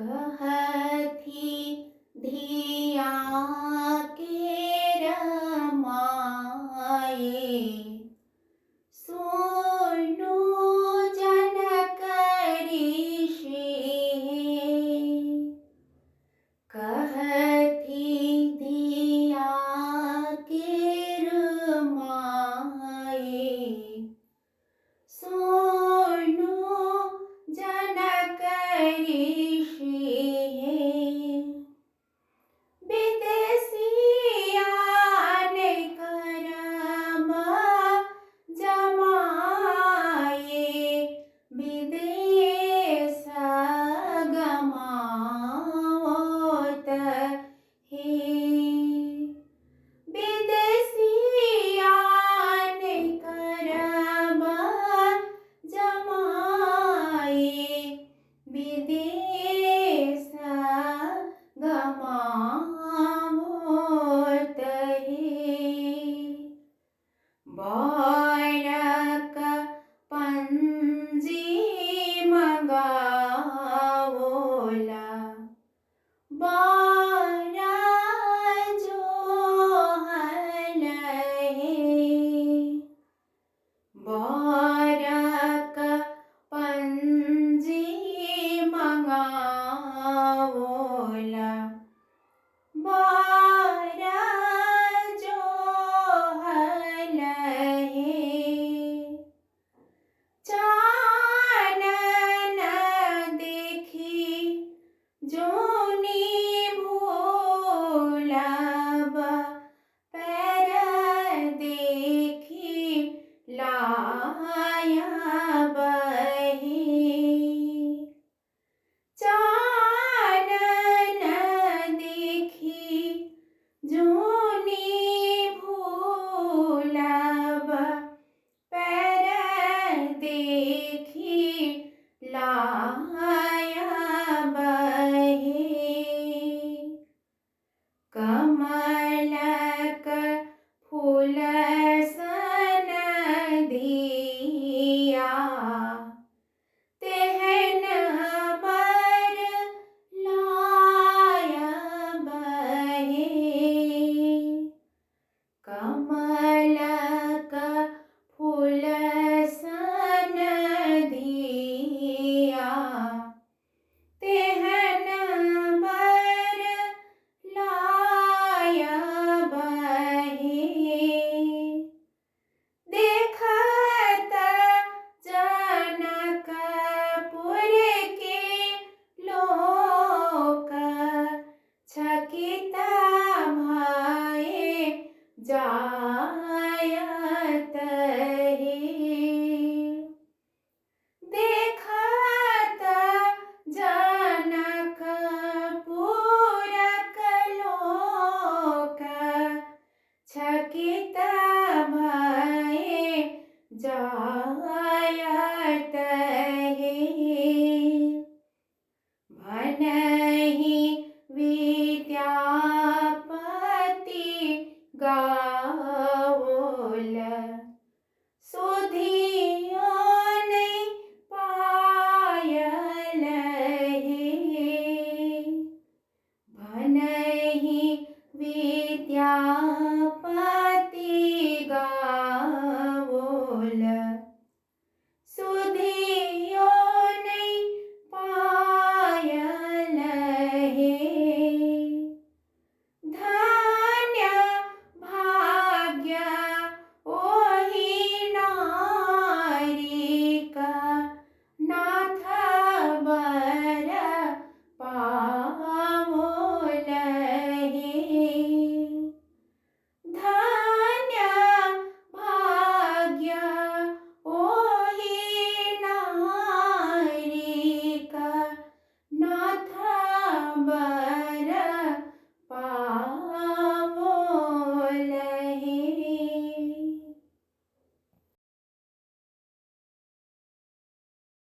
कहथी धिया के रमाए, सुनु जनक ऋषि। कहथी धिया के रमाए, सुनु जनक ऋषि। विदेशिया ने करम जमाए, विदेश गमावत हे। विदेशिया ने करम जमाए, विदेश गमावत हे। बारक पंजी मंगावोला, बारा जोहल हे। बारक पंजी मंगावोला, बारा जोहल हे। चानन देखी जोनी भूलब, पैर देखी लायब हे। चानन देखी जोनी भूलब, पैर देखी लायब हे। कमलक फूल सन धिया, तेहन बर लायब हे। कमलक फूल सन धिया, तेहन बर लायब हे। देखत जनकपुर के लोक, चकित भये जायत हे। देखत जनकपुरक लोक, चकित भये जायत हे। भनहि विद्यापति गावोल, सुधी